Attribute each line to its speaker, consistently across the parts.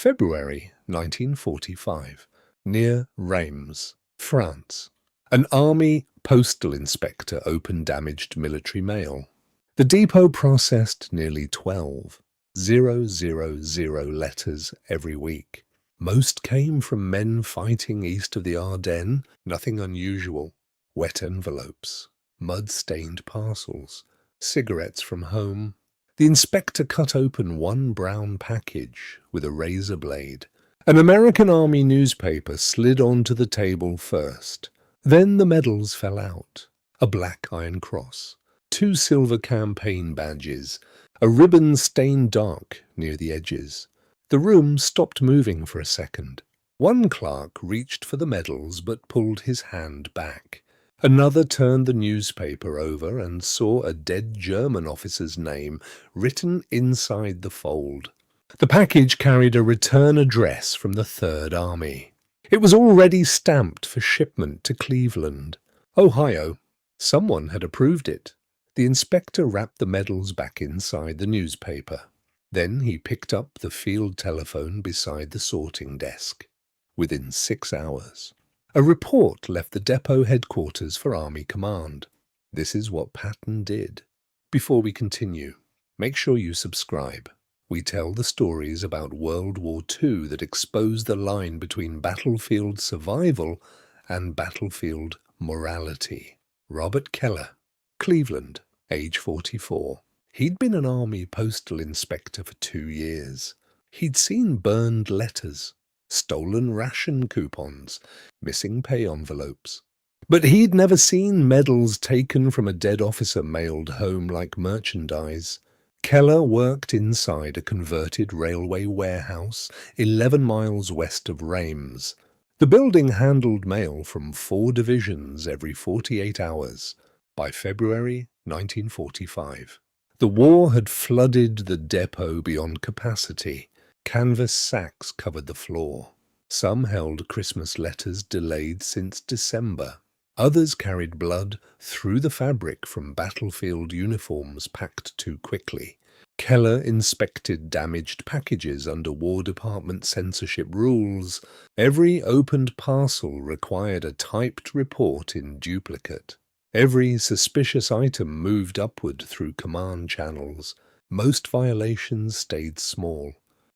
Speaker 1: February 1945, near Reims, France. An army postal inspector opened damaged military mail. The depot processed nearly 12,000 letters every week. Most came from men fighting east of the Ardennes, nothing unusual. Wet envelopes, mud-stained parcels, cigarettes from home. The inspector cut open one brown package with a razor blade. An American Army newspaper slid onto the table first. Then the medals fell out. A black Iron Cross, 2 silver campaign badges, a ribbon stained dark near the edges. The room stopped moving for a second. One clerk reached for the medals but pulled his hand back. Another turned the newspaper over and saw a dead German officer's name written inside the fold. The package carried a return address from the Third Army. It was already stamped for shipment to Cleveland, Ohio. Someone had approved it. The inspector wrapped the medals back inside the newspaper. Then he picked up the field telephone beside the sorting desk. Within 6 hours, a report left the depot headquarters for Army Command. This is what Patton did. Before we continue, make sure you subscribe. We tell the stories about World War II that expose the line between battlefield survival and battlefield morality. Robert Keller, Cleveland, age 44. He'd been an Army postal inspector for 2 years. He'd seen burned letters, stolen ration coupons, missing pay envelopes. But he'd never seen medals taken from a dead officer mailed home like merchandise. Keller worked inside a converted railway warehouse 11 miles west of Reims. The building handled mail from 4 divisions every 48 hours. By February 1945, the war had flooded the depot beyond capacity. Canvas sacks covered the floor. Some held Christmas letters delayed since December. Others carried blood through the fabric from battlefield uniforms packed too quickly. Keller inspected damaged packages under War Department censorship rules. Every opened parcel required a typed report in duplicate. Every suspicious item moved upward through command channels. Most violations stayed small.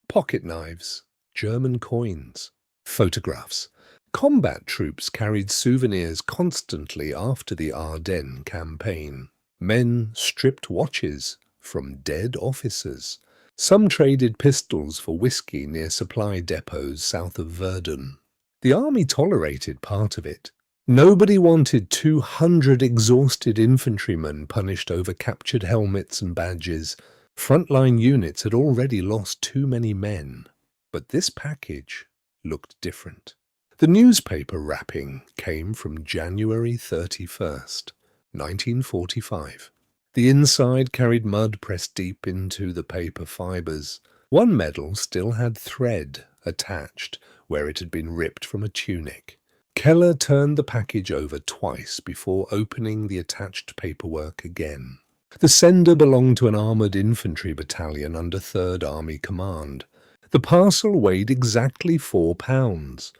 Speaker 1: Pocket knives, German coins, photographs. Combat troops carried souvenirs constantly after the Ardennes campaign. Men stripped watches from dead officers. Some traded pistols for whiskey near supply depots south of Verdun. The army tolerated part of it. Nobody wanted 200 exhausted infantrymen punished over captured helmets and badges. Frontline units had already lost too many men. But this package looked different. The newspaper wrapping came from January 31st, 1945. The inside carried mud pressed deep into the paper fibers. One medal still had thread attached where it had been ripped from a tunic. Keller turned the package over twice before opening the attached paperwork again. The sender belonged to an armoured infantry battalion under 3rd Army Command. The parcel weighed exactly 4 pounds.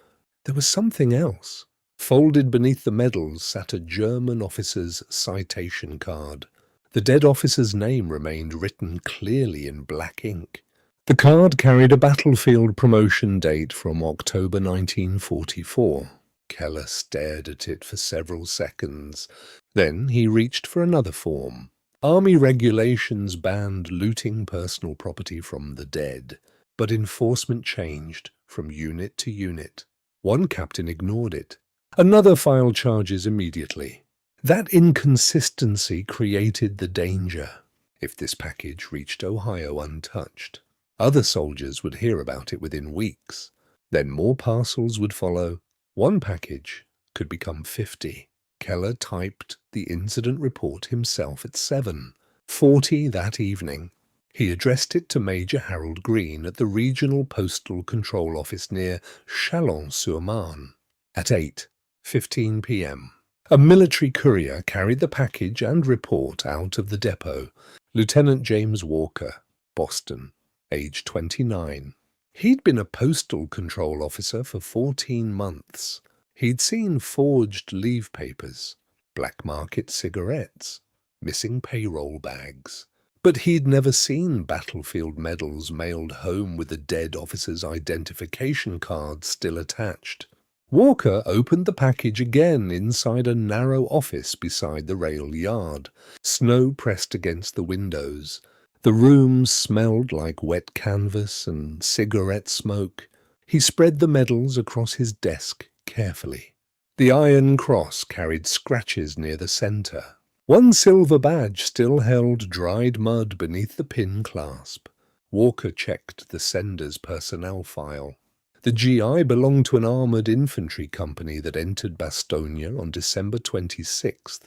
Speaker 1: There was something else. Folded beneath the medals sat a German officer's citation card. The dead officer's name remained written clearly in black ink. The card carried a battlefield promotion date from October 1944. Keller stared at it for several seconds. Then he reached for another form. Army regulations banned looting personal property from the dead, but enforcement changed from unit to unit. One captain ignored it. Another filed charges immediately. That inconsistency created the danger. If this package reached Ohio untouched, other soldiers would hear about it within weeks. Then more parcels would follow. One package could become 50. Keller typed the incident report himself at 7:40 that evening. He addressed it to Major Harold Green at the Regional Postal Control Office near Chalon-sur-Marne. At 8:15 p.m., a military courier carried the package and report out of the depot. Lieutenant James Walker, Boston, age 29. He'd been a postal control officer for 14 months. He'd seen forged leave papers, black market cigarettes, missing payroll bags. But he'd never seen battlefield medals mailed home with the dead officer's identification card still attached. Walker opened the package again inside a narrow office beside the rail yard. Snow pressed against the windows. The room smelled like wet canvas and cigarette smoke. He spread the medals across his desk carefully. The Iron Cross carried scratches near the centre. One silver badge still held dried mud beneath the pin clasp. Walker checked the sender's personnel file. The GI belonged to an armoured infantry company that entered Bastogne on December 26,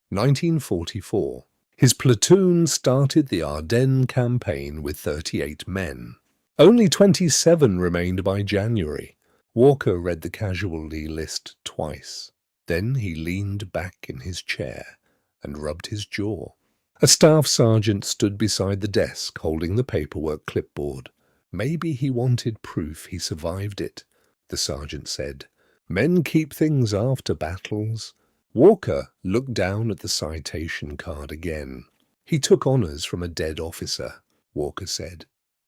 Speaker 1: 1944. His platoon started the Ardennes campaign with 38 men. Only 27 remained by January. Walker read the casualty list twice. Then he leaned back in his chair and rubbed his jaw. A staff sergeant stood beside the desk holding the paperwork clipboard. Maybe he wanted proof he survived it, the sergeant said. Men keep things after battles. Walker looked down at the citation card again. He took honours from a dead officer, Walker said,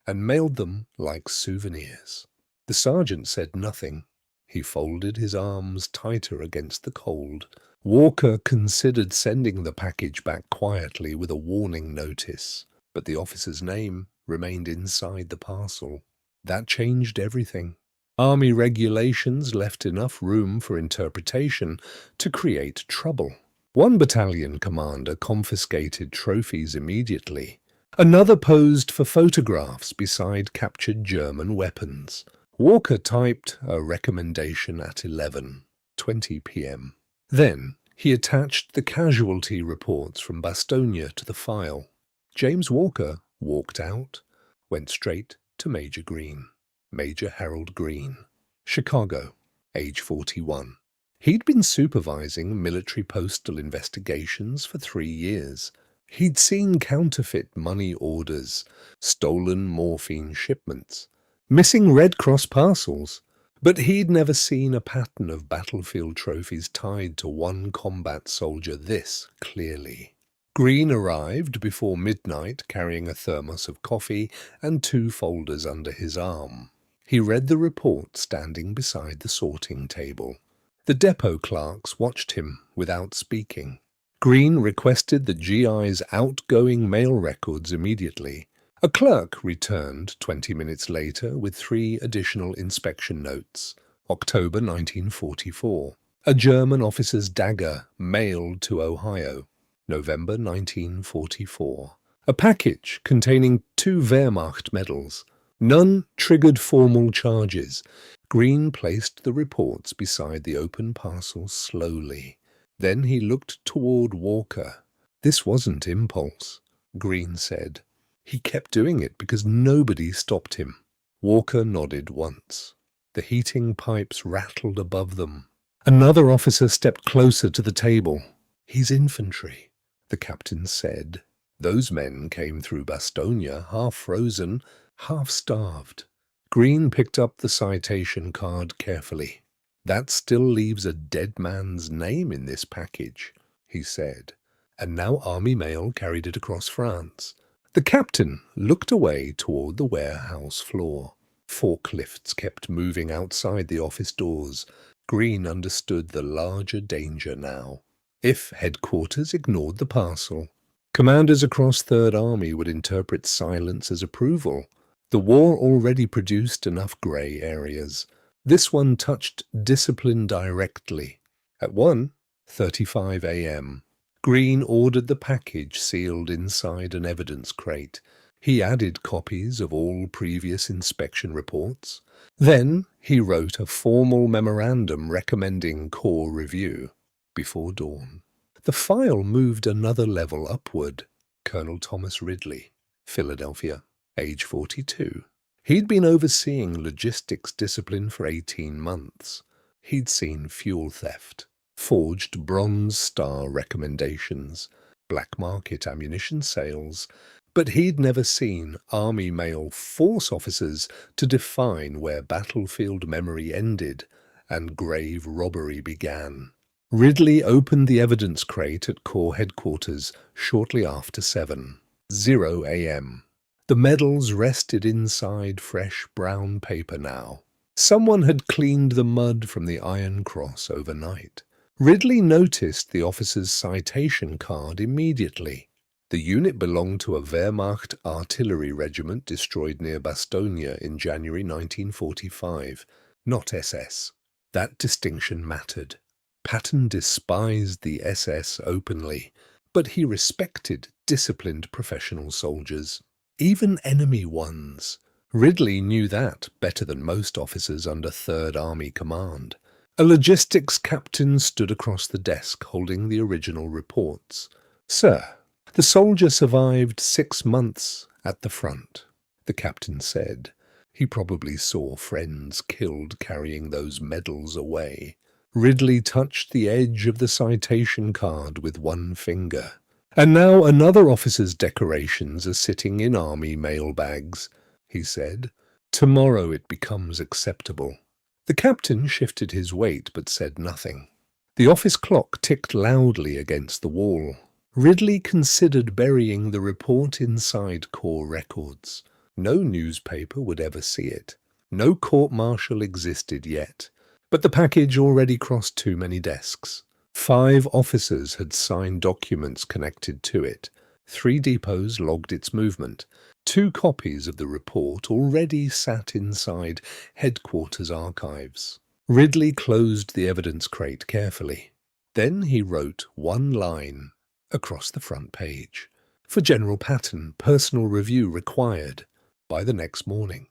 Speaker 1: and mailed them like souvenirs. The sergeant said nothing. He folded his arms tighter against the cold. Walker considered sending the package back quietly with a warning notice, but the officer's name remained inside the parcel. That changed everything. Army regulations left enough room for interpretation to create trouble. One battalion commander confiscated trophies immediately. Another posed for photographs beside captured German weapons. Walker typed a recommendation at 11:20 p.m. Then he attached the casualty reports from Bastogne to the file. James Walker walked out, went straight to Major Green. Major Harold Green, Chicago, age 41. He'd been supervising military postal investigations for 3 years. He'd seen counterfeit money orders, stolen morphine shipments, missing Red Cross parcels, but he'd never seen a pattern of battlefield trophies tied to one combat soldier this clearly. Green arrived before midnight carrying a thermos of coffee and 2 folders under his arm. He read the report standing beside the sorting table. The depot clerks watched him without speaking. Green requested the GI's outgoing mail records immediately. A clerk returned 20 minutes later with 3 additional inspection notes. October 1944. A German officer's dagger mailed to Ohio. November 1944. A package containing 2 Wehrmacht medals. None triggered formal charges. Green placed the reports beside the open parcel slowly. Then he looked toward Walker. This wasn't impulse, Green said. He kept doing it because nobody stopped him. Walker nodded once. The heating pipes rattled above them. Another officer stepped closer to the table. He's infantry, the captain said. Those men came through Bastogne half frozen, half starved. Green picked up the citation card carefully. That still leaves a dead man's name in this package, he said, and now Army mail carried it across France. The captain looked away toward the warehouse floor. Forklifts kept moving outside the office doors. Green understood the larger danger now. If headquarters ignored the parcel, commanders across Third Army would interpret silence as approval. The war already produced enough grey areas. This one touched discipline directly. At 1:35 a.m., Green ordered the package sealed inside an evidence crate. He added copies of all previous inspection reports. Then he wrote a formal memorandum recommending core review before dawn. The file moved another level upward. Colonel Thomas Ridley, Philadelphia, age 42. He'd been overseeing logistics discipline for 18 months. He'd seen fuel theft, forged Bronze Star recommendations, black market ammunition sales, But he'd never seen Army male force officers to define where battlefield memory ended and grave robbery began. Ridley opened the evidence crate at Corps headquarters shortly after 7:00 a.m. The medals rested inside fresh brown paper now. Someone had cleaned the mud from the Iron Cross overnight. Ridley noticed the officer's citation card immediately. The unit belonged to a Wehrmacht artillery regiment destroyed near Bastogne in January 1945, not SS. That distinction mattered. Patton despised the SS openly, but he respected disciplined professional soldiers, even enemy ones. Ridley knew that better than most officers under 3rd Army Command. A logistics captain stood across the desk holding the original reports. "Sir, the soldier survived 6 months at the front," the captain said. He probably saw friends killed carrying those medals away. Ridley touched the edge of the citation card with one finger. "And now another officer's decorations are sitting in army mailbags," he said. "Tomorrow it becomes acceptable." The captain shifted his weight but said nothing. The office clock ticked loudly against the wall. Ridley considered burying the report inside Corps records. No newspaper would ever see it. No court-martial existed yet. But the package already crossed too many desks. 5 officers had signed documents connected to it. 3 depots logged its movement. 2 copies of the report already sat inside headquarters archives. Ridley closed the evidence crate carefully. Then he wrote one line across the front page. "For General Patton, personal review required," by the next morning.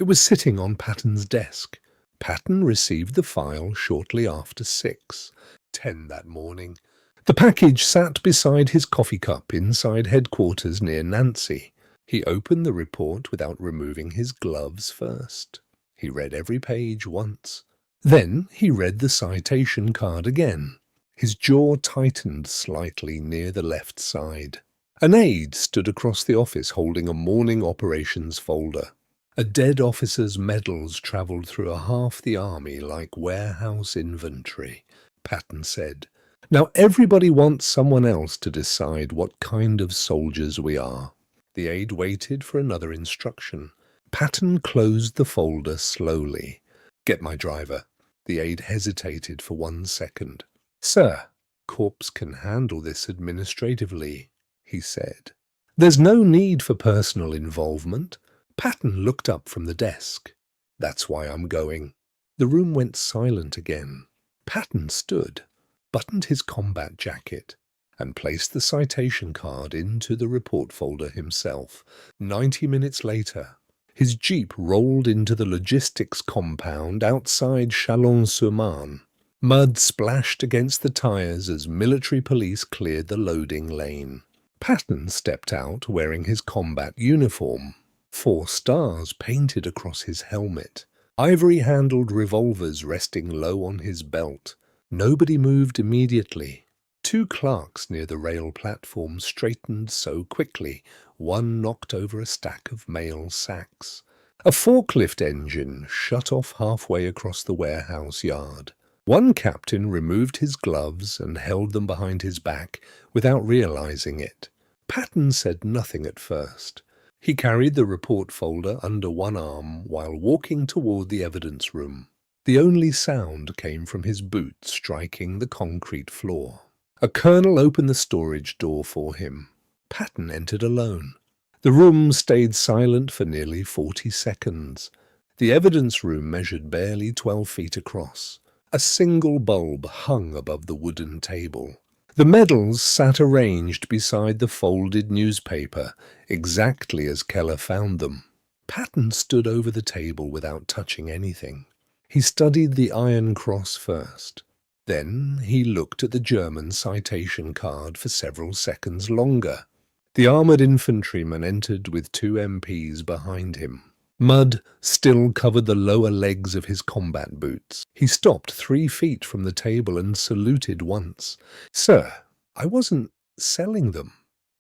Speaker 1: It was sitting on Patton's desk. Patton received the file shortly after 6:10 that morning. The package sat beside his coffee cup inside headquarters near Nancy. He opened the report without removing his gloves first. He read every page once. Then he read the citation card again. His jaw tightened slightly near the left side. An aide stood across the office holding a morning operations folder. A dead officer's medals travelled through half the army like warehouse inventory, Patton said. "Now everybody wants someone else to decide what kind of soldiers we are." The aide waited for another instruction. Patton closed the folder slowly. "Get my driver." The aide hesitated for 1 second. "Sir, Corps can handle this administratively," he said. "There's no need for personal involvement." Patton looked up from the desk. "That's why I'm going." The room went silent again. Patton stood, buttoned his combat jacket, and placed the citation card into the report folder himself. 90 minutes later, his jeep rolled into the logistics compound outside Chalon-sur-Marne. Mud splashed against the tires as military police cleared the loading lane. Patton stepped out wearing his combat uniform. 4 stars painted across his helmet. Ivory-handled revolvers resting low on his belt. Nobody moved immediately. 2 clerks near the rail platform straightened so quickly, one knocked over a stack of mail sacks. A forklift engine shut off halfway across the warehouse yard. One captain removed his gloves and held them behind his back without realizing it. Patton said nothing at first. He carried the report folder under one arm while walking toward the evidence room. The only sound came from his boots striking the concrete floor. A colonel opened the storage door for him. Patton entered alone. The room stayed silent for nearly 40 seconds. The evidence room measured barely 12 feet across. A single bulb hung above the wooden table. The medals sat arranged beside the folded newspaper, exactly as Keller found them. Patton stood over the table without touching anything. He studied the Iron Cross first. Then he looked at the German citation card for several seconds longer. The armoured infantryman entered with 2 MPs behind him. Mud still covered the lower legs of his combat boots. He stopped 3 feet from the table and saluted once. "Sir, I wasn't selling them,"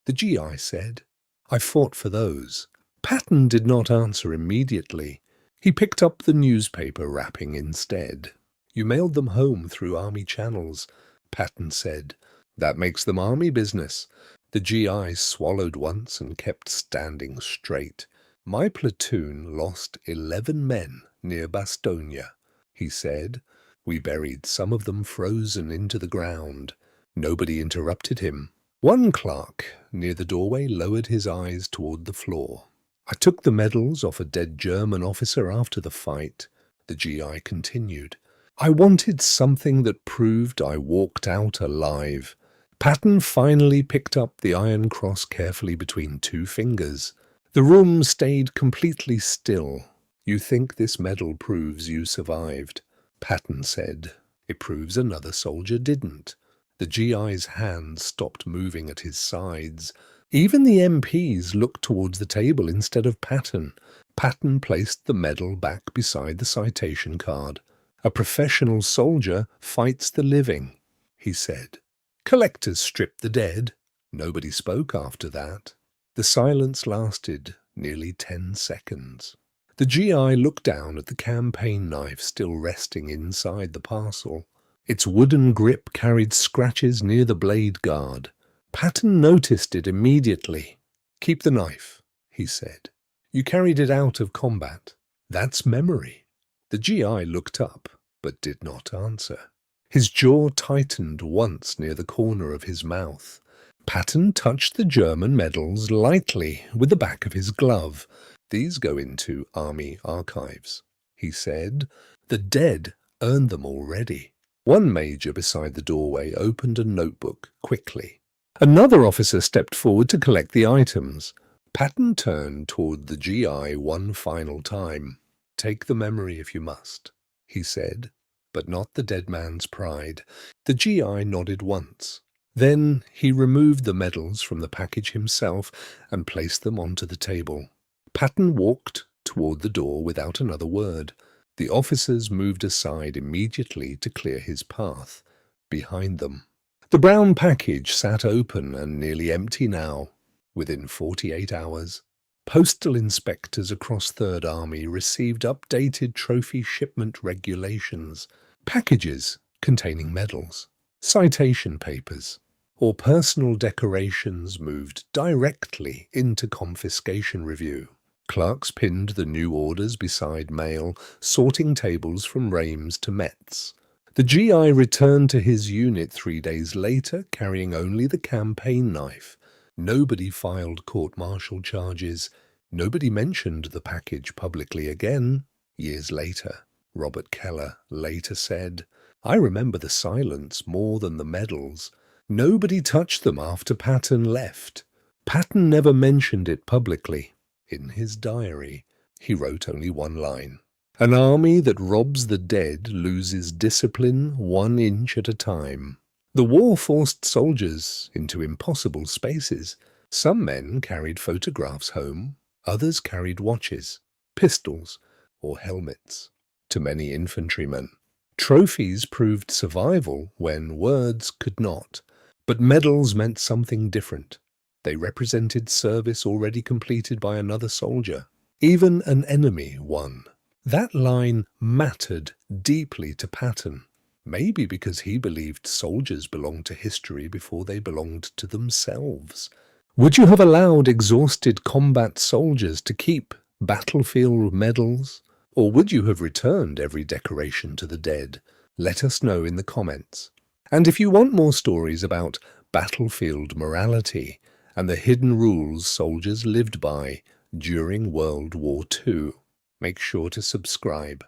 Speaker 1: the GI said. I fought for those. Patton did not answer immediately. He picked up the newspaper wrapping instead. You mailed them home through army channels, Patton said. That makes them army business. The GI swallowed once and kept standing straight. My platoon lost 11 men near Bastogne, he said. We buried some of them frozen into the ground. Nobody interrupted him. One clerk near the doorway lowered his eyes toward the floor. I took the medals off a dead German officer after the fight, the GI continued. I wanted something that proved I walked out alive. Patton finally picked up the Iron Cross carefully between 2 fingers. The room stayed completely still. You think this medal proves you survived, Patton said. It proves another soldier didn't. The GI's hands stopped moving at his sides. Even the MPs looked towards the table instead of Patton. Patton placed the medal back beside the citation card. A professional soldier fights the living, he said. Collectors strip the dead. Nobody spoke after that. The silence lasted nearly 10 seconds. The GI looked down at the campaign knife still resting inside the parcel. Its wooden grip carried scratches near the blade guard. Patton noticed it immediately. Keep the knife, he said. You carried it out of combat. That's memory. The GI looked up, but did not answer. His jaw tightened once near the corner of his mouth. Patton touched the German medals lightly with the back of his glove. These go into army archives, he said. The dead earned them already. One major beside the doorway opened a notebook quickly. Another officer stepped forward to collect the items. Patton turned toward the GI one final time. Take the memory if you must, he said, but not the dead man's pride. The GI nodded once. Then he removed the medals from the package himself and placed them onto the table. Patton walked toward the door without another word. The officers moved aside immediately to clear his path. Behind them, the brown package sat open and nearly empty now. Within 48 hours, postal inspectors across Third Army received updated trophy shipment regulations. Packages containing medals, citation papers, or personal decorations moved directly into confiscation review. Clerks pinned the new orders beside mail, sorting tables from Reims to Metz. The GI returned to his unit 3 days later, carrying only the campaign knife. Nobody filed court-martial charges. Nobody mentioned the package publicly again. Years later, Robert Keller later said, I remember the silence more than the medals. Nobody touched them after Patton left. Patton never mentioned it publicly. In his diary, he wrote only one line. An army that robs the dead loses discipline 1 inch at a time. The war forced soldiers into impossible spaces. Some men carried photographs home, others carried watches, pistols, or helmets. To many infantrymen, trophies proved survival when words could not. But medals meant something different. They represented service already completed by another soldier. Even an enemy won. That line mattered deeply to Patton, maybe because he believed soldiers belonged to history before they belonged to themselves. Would you have allowed exhausted combat soldiers to keep battlefield medals? Or would you have returned every decoration to the dead? Let us know in the comments. And if you want more stories about battlefield morality and the hidden rules soldiers lived by during World War II, make sure to subscribe.